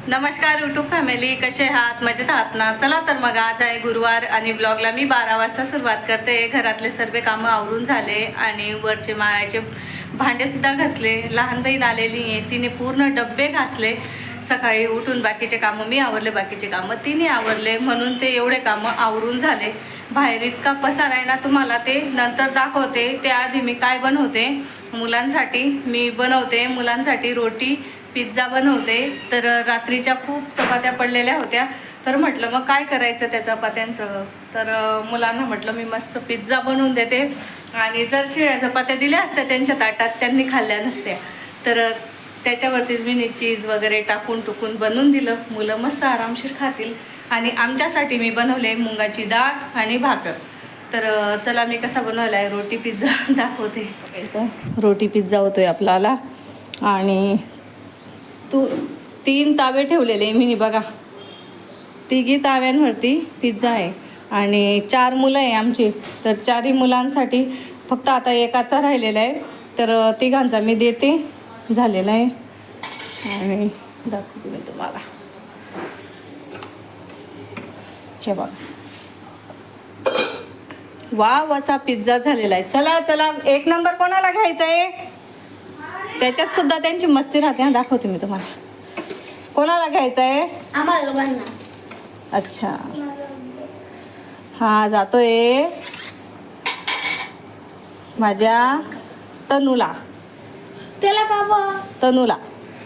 नमस्कार YouTube family, कसे आहात? मजेत आहात ना? चला तर मग आज आहे गुरुवार आणि ब्लॉगला मी 12 वाजता सुरुवात करते. घरातले सर्व कामं आवरून झाले आणि वरचे माळ्याचे भांडेसुद्धा घासले. लहान बहीण आलेली आहे, तिने पूर्ण डब्बे घासले. सकाळी उठून बाकीचे कामं मी आवरले, बाकीचे कामं तिने आवरले, म्हणून ते एवढे कामं आवरून झाले. बाहेर इतका पसारा आहे ना, तुम्हाला ते नंतर दाखवते. त्याआधी मी काय बनवते मुलांसाठी. मी बनवते मुलांसाठी रोटी, पिझ्झा बनवते. तर रात्रीच्या खूप चपात्या पडलेल्या होत्या, तर म्हटलं मग काय करायचं त्या चपात्यांचं. तर मुलांना म्हटलं मी मस्त पिझ्झा बनवून देते. आणि जर शिळ्या चपात्या दिल्या असत्या त्यांच्या ताटात, त्यांनी खाल्ल्या नसत्या. तर त्याच्यावरतीच मी चीज वगैरे टाकून बनवून दिलं. मुलं मस्त आरामशीर खातील. आणि आमच्यासाठी मी बनवले मुंगाची डाळ आणि भाकर. तर चला मी कसा बनवला आहे रोटी पिझ्झा दाखवते. रोटी पिझ्झा होतोय आपल्याला. आणि 3 तावे ठेवलेले मी बघा. 3 ताव्यांवरती पिझ्झा आहे. आणि 4 मुलं आहे आमची, तर 4ही मुलांसाठी फक्त आता एकाचा राहिलेला आहे. तर तिघांचा मी देते, झालेला आहे. आणि दाखवते मी तुम्हाला. हे बघा, वाव असा पिझ्झा झालेला आहे. चला चला, 1 नंबर कोणाला घ्यायचा आहे? त्याच्यात सुद्धा त्यांची मस्ती राहते. दाखवते मी तुम्हाला. कोणाला घ्यायचा आहे? आम्हाला. अच्छा, हा जातोय माझ्या तनूला. त्याला का तनूला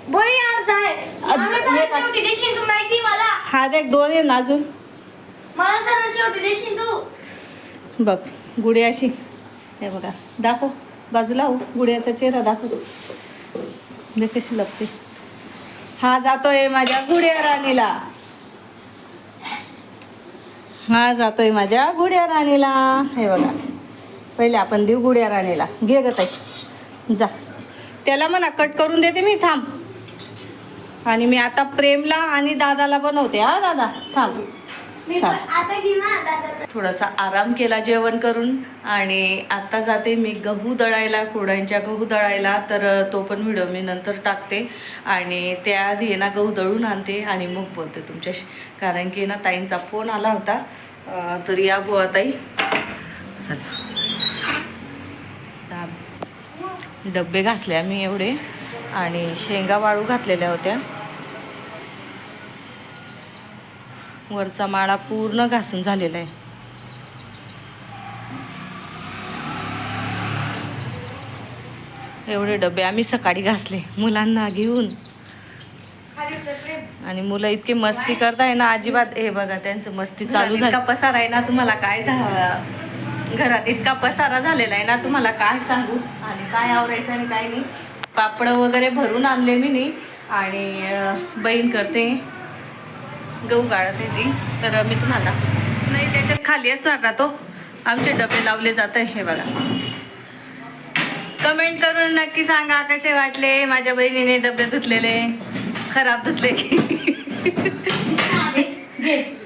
बोई अर्थ आहे. शेवटी देशील तू, माहिती मला. हा देख, 2 आहे ना अजून. मला सर शेवटी देशील तू. बघ गुडियाशी. हे बघा, दाखव बाजूला. हो, गुडियाचा चेहरा दाखव. देख कशी लपते. हा जातोय माझ्या गुडिया राणीला. हा जातोय माझ्या गुडिया राणीला. हे बघा, पहिले आपण देऊ गुडिया राणीला. घे ग ताई, जा. त्याला म्हणा कट करून देते मी, थांब. आणि मी आता प्रेमला आणि दादाला बनवते. हा दादा थांब. चाल, आता घे ना दादा. थोडासा आराम केला जेवण करून. आणि आता जाते मी गहू दळायला, कुरड्यांच्या गहू दळायला. तर तो पण व्हिडिओ मी नंतर टाकते. आणि त्याआधी आहे ना गहू दळून आणते आणि मग बोलते तुमच्याशी. कारण की ना ताईंचा फोन आला होता. तर या बुवा ताई. चला, डब्बे घासले आम्ही एवढे. आणि शेंगा वाळू घातलेल्या होत्या. वरचा माळा पूर्ण घासून झालेला आहे. एवढे डबे आम्ही सकाळी घासले मुलांना घेऊन. आणि मुलं इतके मस्ती करताय ना, अजिबात. हे बघा त्यांचं मस्ती चालू झाली. इतका पसारा आहे ना, तुम्हाला काय घरात इतका पसारा झालेला आहे ना, तुम्हाला काय सांगू. आणि काय आवरायचं आणि काय नाही. पापड वगैरे भरून आणले मी नी. आणि बहीण करते गहू गाळत आहे ती. तर मी तुम्हाला नाही, त्याच्यात खाली असणार ना तो आमचे डबे लावले जात आहे. हे बघा, कमेंट करून नक्की सांगा कसे वाटले माझ्या बहिणीने डबे धुतलेले. खराब धुतले की.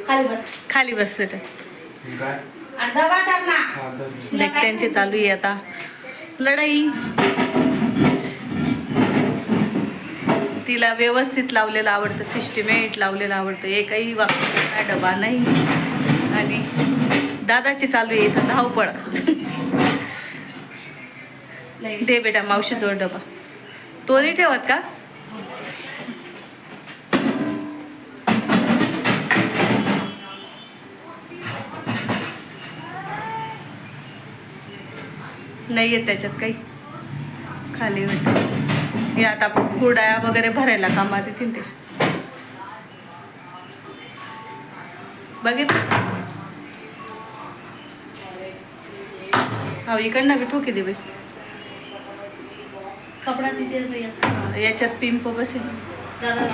खाली बस. खाली बस बेटा. देख त्यांचे चालू आहे आता लढाई. तिला व्यवस्थित लावलेलं आवडतं, सिस्टमेट लावलेलं आवडतं. एकही वापरता डबा नाही. आणि दादाची चालू आहे इथं धावपळ. दे बेटा मावशीजवळ डबा. तो नाही ठेवत का? नाही येत त्याच्यात काही. खाली होते हे. आता कुरड्या वगैरे भरायला कामात येतील ते. बघितलं. हो, इकडनं बी ठोकी दे बाई. कपडा तिथे याच्यात पिंप बसेल. दादा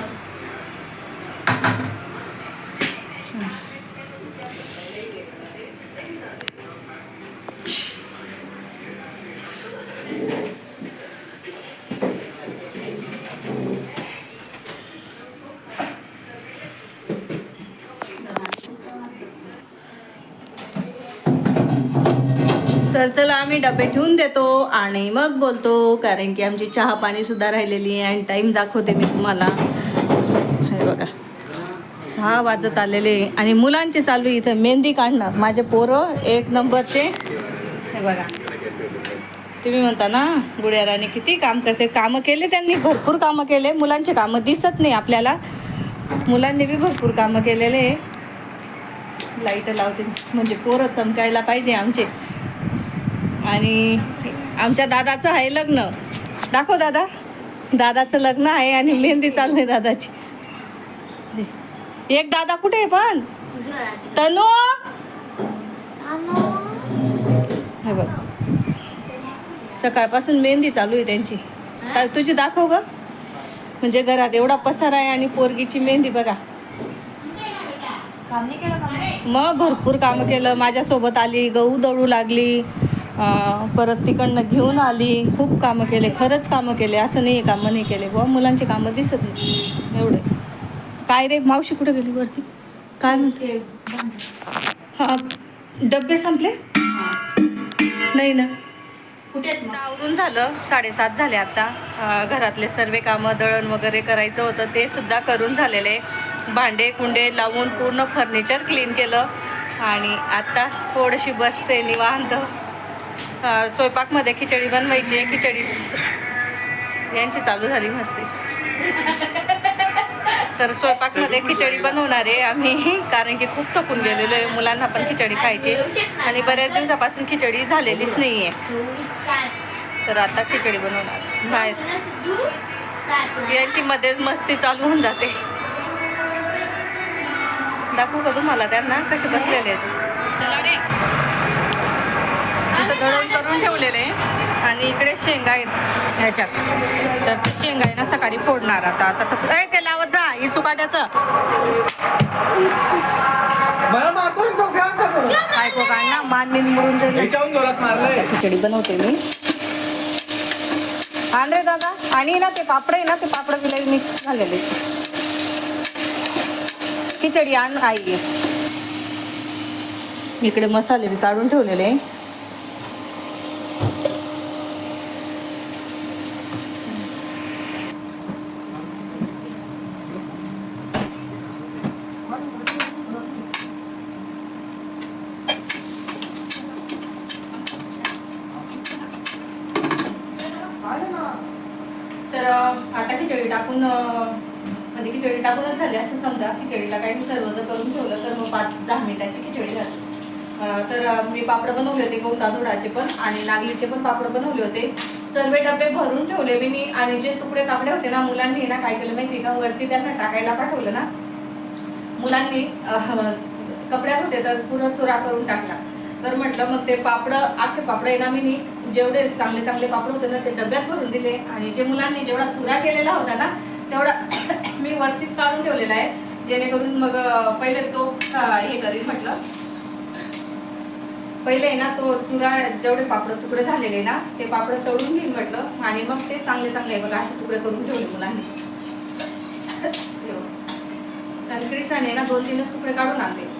तर चला आम्ही डबे ठेवून देतो आणि मग बोलतो. कारण की आमची चहा पाणी सुद्धा राहिलेली आहे. आणि टाईम दाखवते मी तुम्हाला. हे बघा, 6 वाजत आलेले आणि मुलांचे चालू आहे इथं मेहंदी काढणं. माझे पोरं 1 नंबरचे. हे बघा, तुम्ही म्हणता ना गुड्या राणी किती काम करते. कामं केले त्यांनी, भरपूर कामं केले. मुलांचे कामं दिसत नाही आपल्याला, मुलांनी बी भरपूर कामं केलेले आहे. लाईट लावते म्हणजे पोरं चमकायला पाहिजे आमचे. आणि आमच्या दादाचं आहे लग्न. दाखव दादा, दादाचं लग्न आहे आणि मेहंदी चालू आहे दादाची. एक दादा कुठे आहे पण? तनू, हे बघ सकाळपासून मेहंदी चालू आहे त्यांची. तुझी दाखव ग. म्हणजे घरात एवढा पसारा आहे आणि पोरगीची मेहंदी बघा. काम नाही केलं का? मग भरपूर कामं केलं. माझ्यासोबत आली, गहू दळू लागली, परत तिकडनं घेऊन आली. खूप कामं केले, खरंच कामं केले. असं नाही आहे कामं नाही केले बुवा. मुलांचे कामं दिसत नाही एवढे. काय रे मावशी कुठे गेली वरती? काय म्हणते? हां, डबे संपले नाही ना? कुठे आवरून झालं. 7:30 झाले आता. घरातले सर्व कामं, दळण वगैरे करायचं होतं ते सुद्धा करून झालेले. भांडे कुंडे लावून पूर्ण फर्निचर क्लीन केलं आणि आता थोडीशी बसते निवांत. स्वयंपाकमध्ये खिचडी बनवायची. खिचडी यांची चालू झाली मस्ती. तर स्वयंपाकमध्ये खिचडी बनवणार आहे आम्ही, कारण की खूप थकून गेलेलो आहे. मुलांना पण खिचडी खायची आणि बऱ्याच दिवसापासून खिचडी झालेलीच नाही आहे. तर आता खिचडी बनवणार. बाहेर यांची मध्येच मस्ती चालू होऊन जाते. दाखवू का तुम्हाला त्यांना कसे बसलेले आहेत? चला रे. इथं दळण करून ठेवलेले आणि इकडे शेंगा आहेत ह्याच्यात. तर ते शेंगा आहे ना सकाळी फोडणार आता. आता तर ते लावत जा ही चुकाट्याचं. सायको काय ना मान मिन मुडून जाईल. खिचडी बनवते मी. आण रे दादा. आणि ना ते पापड आहे ना, ते पापड बिलाही मिक्स झालेले. खिचडी आण आई. इकडे मसाले बी काढून ठेवलेले. तर आता खिचडी टाकून म्हणजे खिचडी टाकूनच झाली असं समजा. खिचडीला काही सर्व जर करून ठेवलं तर मग 5-10 मिनिटाची खिचडी झाली. तर मी पापड बनवले होते गहू तांदूळाचे पण आणि नागलीचे पण पापड बनवले होते. सर्व डबे भरून ठेवले मी. आणि जे तुकडे कापडे होते ना, मुलांनी ना काय केलं माहिती का, वरती त्यांना टाकायला पाठवलं ना मुलांनी. कपड्यात होते तर पुढं चुरा करून टाकला. तर म्हटलं मग ते पापड, आखे पापड आहे ना, मी जेवढे चांगले चांगले पापड होते ना ते डब्यात भरून दिले. आणि जे मुलांनी जेवढा चुरा केलेला होता ना तेवढा मी वरतीच काढून ठेवलेला आहे, जेणेकरून मग पहिले तो हे करील. म्हटलं पहिले ना तो चुरा, जेवढे पापड तुकडे झालेले ना ते पापड तळून घेईन म्हटलं. आणि मग ते चांगले चांगले बघा असे तुकडे करून ठेवले मुलांनी. आणि कृष्णाने ना 2-3 तुकडे काढून आणले.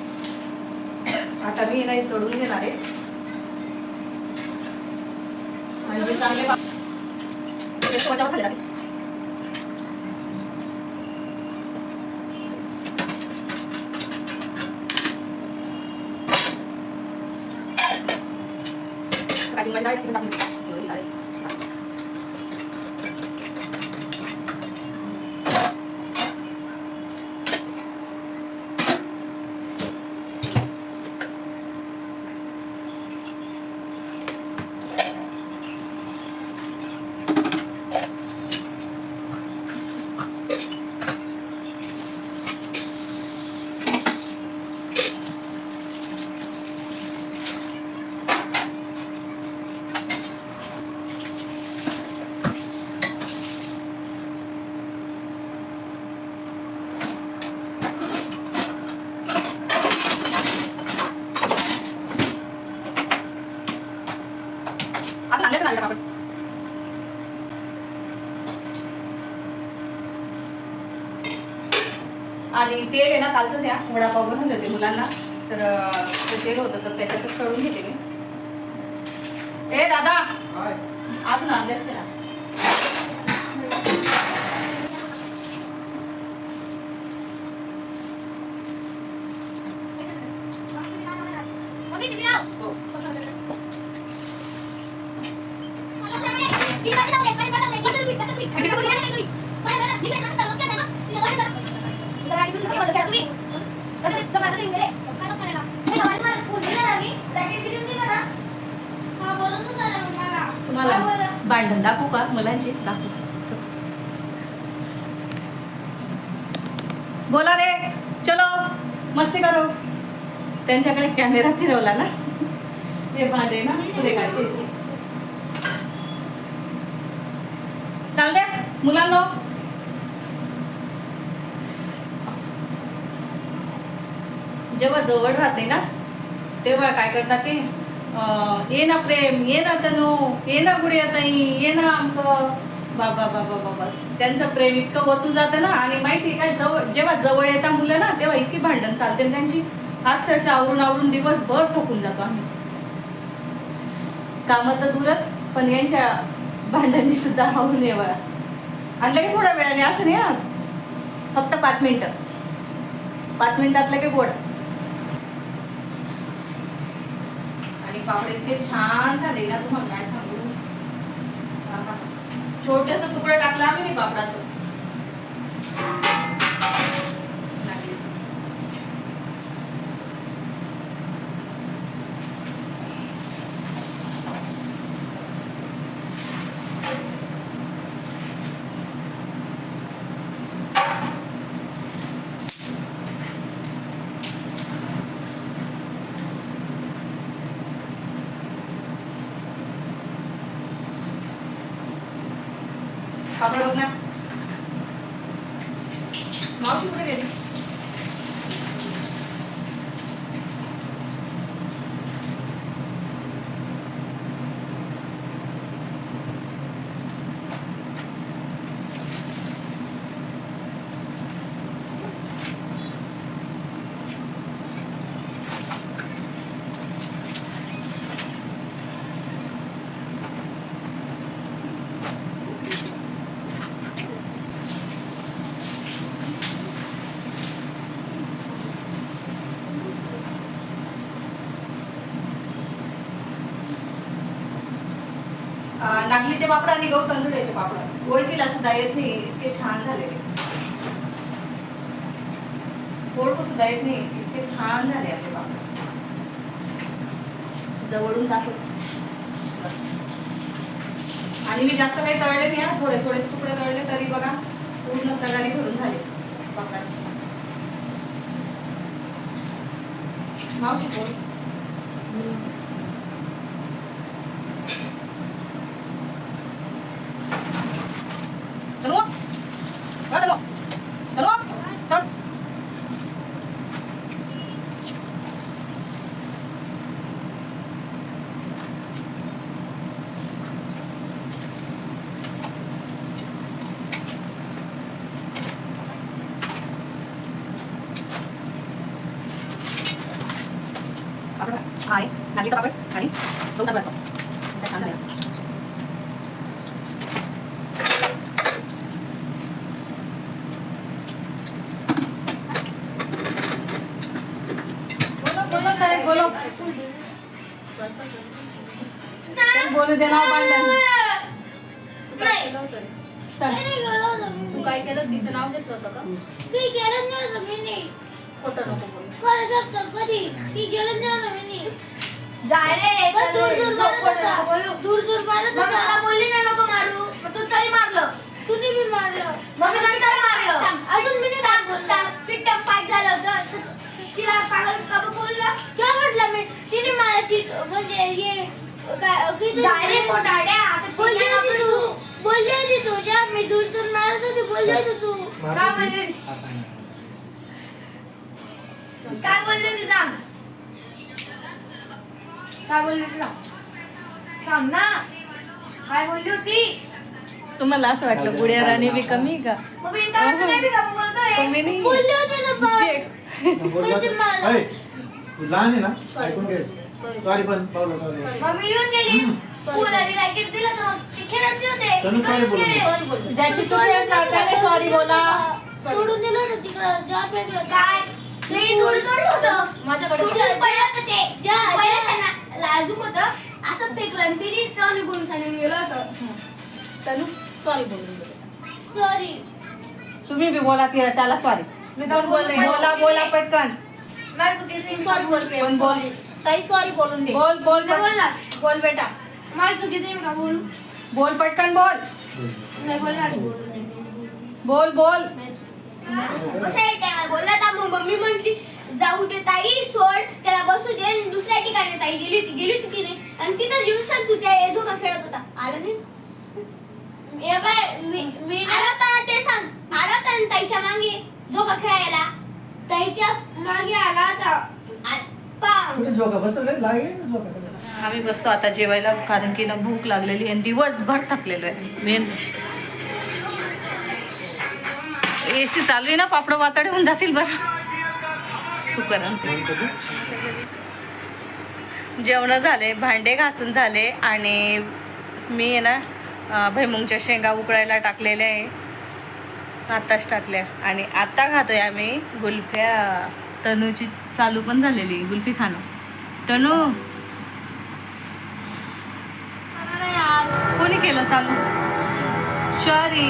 आता मी नाही तळून घेणार आहे. आणि जे चांगले आणि तेल आहे ना कालचंच या वडापाव बनवले होते मुलांना. तर ते तेल होतं तर त्याच्यातच तळून घेते मी. ए दादा अजून आणले असते ना. तुम्ही कधी माझं घेऊन गेले काय तो करायला मी गावात फोन दिला ना मी रॅकेट किती दिला ना हा बोलत होता ना मला तुम्हाला भांडण दाखवू का मुलांची दाखवू चल. बोला रे चलो मस्ती करो. त्यांच्याकडे कॅमेरा फिरवला ना हे भांडे ना सुरेखाचे. चाल द्या मुलांनो. जेव्हा जवळ राहते ना तेव्हा काय करतात ते ये ना प्रेम, ये ना तनू, ये ना गुडिया ताई, ये ना आमकं. बाबा बाबा बाबा त्यांचं प्रेम इतकं वतू जातं ना. आणि माहिती आहे काय, जवळ जेव्हा जवळ येतात मुलं ना तेव्हा इतकी भांडण चालते त्यांची. अक्षरशः आवरून आवरून दिवसभर थकून जातो आम्ही. कामं तर दूरच पण यांच्या भांडणी सुद्धा आवरून ये बघा. आणि लगेच थोड्या वेळाने असं नाही हा, फक्त 5 मिनिटं 5 मिनिटात लगे गोड. आणि पापड इतके छान झाले ना तुम्हाला काय सांगू. छोटेस तुकडे टाकलं आम्ही नाही पापडाचं. पापड बघ ना मावशी कुठे गेली. नागलीचे पापड आणि गहू तांदूळाचे पापड ओळखीला सुद्धा येत नाही इतके छान झालेले. ओळखू सुद्धा येत नाही इतके छान झाले आपले पापड. जवळून दाखव. आणि मी जास्त काही तळले नाही हा, थोडे थोडे तुकडे तळले तरी बघा पूर्ण तगारी भरून झाले पापडाची. मावशी बोल. चलो चलो चलो चल. पापड आहे नागलीचा पापड आणि गहू तांदूळाचा पापड छान झाले. बोलो बोलू दे ना भांडण. तू काय केलं तिचं नाव घेतलं होतं का. काही केलं नाही मी नाही खोटं नको बोलू. खरं सांगतो कधी ती केलं नाही मी जाय रे दूर दूर मारत होता. मला बोलली नाही नको मारू मग तू तरी मारलं. तुम्ही बी मारलं मग नंतर मारलं अजून मी नाही बोलला. पिट्टा फाईट झालं होतं तिला पागल कब बोलला क्या म्हटलं मी तिने मला म्हणजे हे काय किती डायरेक्ट कोटाड्या आता बोलली होती तुझ्या मी दूर दूर मारत होती बोलली होती तू काय बोलली काय बोलली होती सांग काय बोलली तुला सांग ना काय बोलली होती. तुम्हाला असं वाटलं गुडिया राणी बी कमी का. मग बिनकामाचं नाही बी का बोलतोय कमी नाही बोलली होती ना पण लहान आहे ना ऐकून घे. सॉरी पण पावलं मग मी येऊन गेली स्कूल आणि रॅकेट दिलं तर मग ते खेळत होते. तनु सॉरी बोलू. ज्याची चुकी आहे त्याने सॉरी बोला. सोडून दिलं होतं तिकडं ज्या फेकलं काय मी तोडलं होतं माझ्याकडे पडलं ते ज्या लाजूक होतं असं फेकलं आणि तिने तो निघून सांगून गेलं होतं. तनु सॉरी बोलून सॉरी तुम्ही बी बोला की त्याला सॉरी. मी काय बोलले बोला पटकन. माझी चुकी नाही सॉरी बोल प्रेम, पण बोल. sorry. ताई सॉरी बोलून दे. बोल नाही बोलणार बोल बेटा. माझी चुकी नाही मी का बोलू बोल पटकन बोल. नाही बोलणार बोल. कसं आहे टायमाला बोलला तर मग मम्मी म्हटली जाऊ दे ताई सोड त्याला बसू दे आणि दुसऱ्या ठिकाणी ताई गेली होती की नाही आणि तिथं दिवसात तू त्या झोका खेळत होता आला नाही ए बाय मी आला होता ना ते सांग आला होता ना ताईच्या मागे झोका खेळायला ताईच्या मागे आला होता पाव कुठे झोका बसवले लागेल ना झोका त्याला. आम्ही बसतो आता जेवायला कारण की ना भूक लागलेली आणि दिवसभर थकलेलो आहे मेन. एसी चालू आहे ना पापड वातडे होऊन जातील बरं. कुकर जेवण झाले भांडे घासून झाले आणि मी आहे ना भुईमुंगच्या शेंगा उकळायला टाकलेल्या आहे आत्ताच टाकल्या आणि आत्ता खातोय आम्ही गुल्फ्या. तनूची चालू पण झालेली गुल्फी खाणं. तनू कोणी केलं चालू सॉरी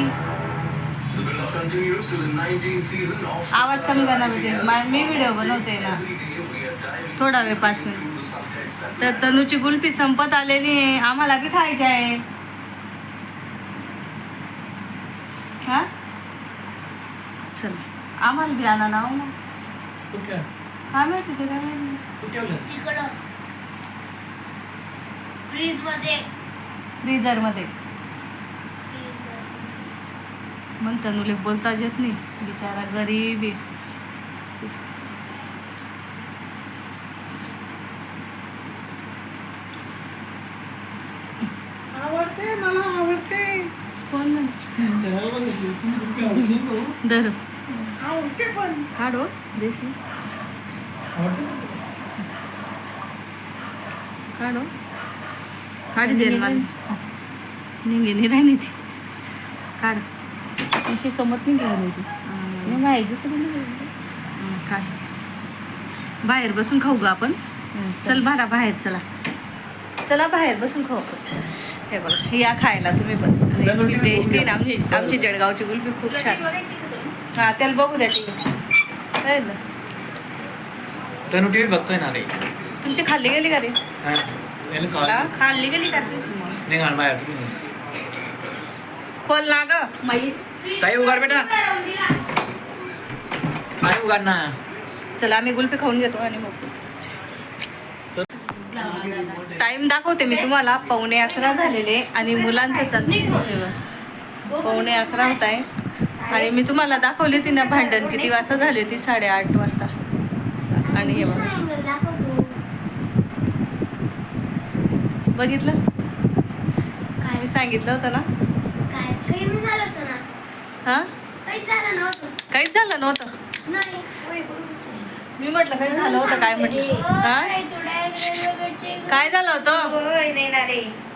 आवाज कमी करणार होते मी व्हिडिओ बनवते ना थोडा वेळ 5 मिनिट. तर तनूची गुल्फी संपत आलेली आहे आम्हाला बी खायची आहे. हा चल आम्हाला बी आणा ना मग कुठे काय माहिती ते काय माहिती कुठे ठेवलं? तिकडं फ्रीज मध्ये फ्रीजरमध्ये. मग तनुले बोलताच येत नाही बिचारा गरीब आहे. आवडते मला आवडते. कोण म्हणे? त्याला बघितली, तुम्ही कुठे आवडली हो? धर आवडते पण काढ हो देसी आवडते ना? काढ हो काढ दे ना मला निघे नाही राहिली ती काढ तिशी समत नाही गेली ती नाही माहिती काय बाहेर बसून खाऊ ग आपण. चल बारा बाहेर चला बाहेर बसून खाऊ आपण. हे बघा या खायला तुम्ही पण आणि टेस्टी ना आमची जळगावची गुल्फी खूप छान. हां त्याला बघू द्या टी व्ही ना तनु टीव्ही बघतोय ना रे. तुमची खाल्ली गेली का रे हा, याला कॉल हा, खाल्ली गेली का तुझी मग निघाल बाहेर तुम्ही. खोल ना ग माई. ताई उगार बेटा आई उगार ना. चला आम्ही गुल्फी खाऊन घेतो आणि मग टाइम दाखवते मी तुम्हाला 11:45 झालेले आणि मुलांचं चाललं 11:45 होत आहे आणि मी तुम्हाला दाखवली ती ना भांडण किती वाजता झाली होती 8:30 वाजता. आणि हे बघा बघितलं मी सांगितलं होतं ना काय काही नाही झालं होतं ना हां काहीच झालं नव्हतं काहीच झालं नव्हतं. नाही मी म्हटलं काही झालं होतं काय म्हटलं हां काय झालं होतं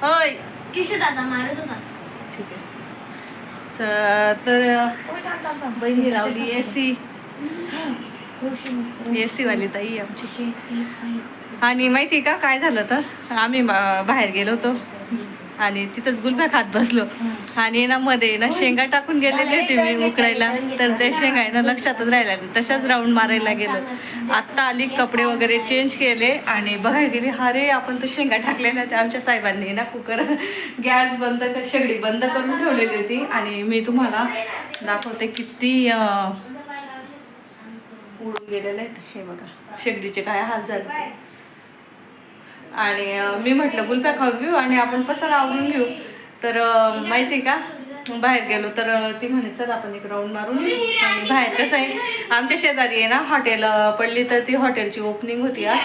होय किशोर दादा मारत होता ठीक आहे तर बहिणी लावली एसी वाली ताई आमची. आणि माहिती का काय झालं तर आम्ही बाहेर गेलो होतो आणि तिथंच गुलफ्या खात बसलो आणि ना मध्ये ना शेंगा टाकून गेलेली होती मी उकडायला तर त्या शेंगा आहे ना लक्षातच राहिल्या नाही तशाच राऊंड मारायला गेलो. आत्ता आली कपडे वगैरे चेंज केले आणि बघायला गेली अरे आपण तर शेंगा टाकलेल्या त्या आमच्या साहेबांनी ना कुकर गॅस बंद शेगडी बंद करून ठेवलेली होती आणि मी तुम्हाला दाखवते किती उडून गेलेले आहेत. हे बघा शेगडीचे काय हाल झाले ते. आणि मी म्हटलं गुलफ्या खाऊन घेऊ आणि आपण पसारा आवरून घेऊ तर माहिती का बाहेर गेलो तर ती म्हणे चल आपण एक राऊंड मारून येऊ. आणि बाहेर कसं आहे आमच्या शेजारी आहे ना हॉटेल पडली तर ती हॉटेलची ओपनिंग होती आज.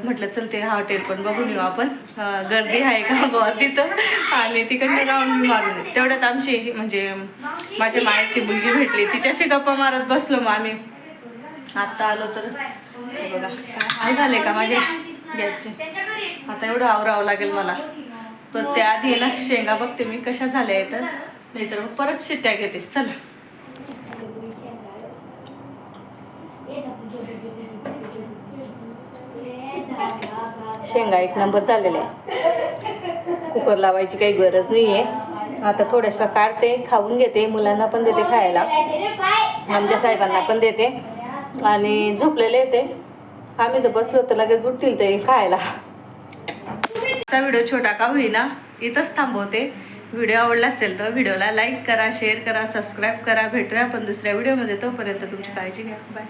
म्हटलं चल ते हॉटेल पण बघून येऊ आपण गर्दी आहे का बाबा तिथं आणि तिकडनं राऊंड मारून येऊ. तेवढ्यात आमची म्हणजे माझ्या मायाची मुलगी भेटली तिच्याशी गप्पा मारत बसलो मग आम्ही आत्ता आलो तर बघा काय हाल झाले का माझे गॅसचे. आता एवढं आवरावं लागेल मला पण त्याआधी ना शेंगा बघते मी कशा झाल्या आहेत नाहीतर मग परत शिट्ट्या घेते. चला शेंगा 1 नंबर झालेल्या आहे. कुकर लावायची काही गरज नाही आहे. आता थोड्याशा काढते खाऊन घेते मुलांना पण देते खायला. आमच्या साहेबांना पण देते आणि झोपलेले येते. आम्ही जर बसलो तर लगेच उठतील ते खायला. आजचा व्हिडिओ छोटा का होईना इथंच थांबवते. व्हिडिओ आवडला असेल तर व्हिडिओला लाईक करा, शेअर करा, सबस्क्राईब करा. भेटूया आपण दुसऱ्या व्हिडिओमध्ये. तोपर्यंत तुमची काळजी घ्या. बाय.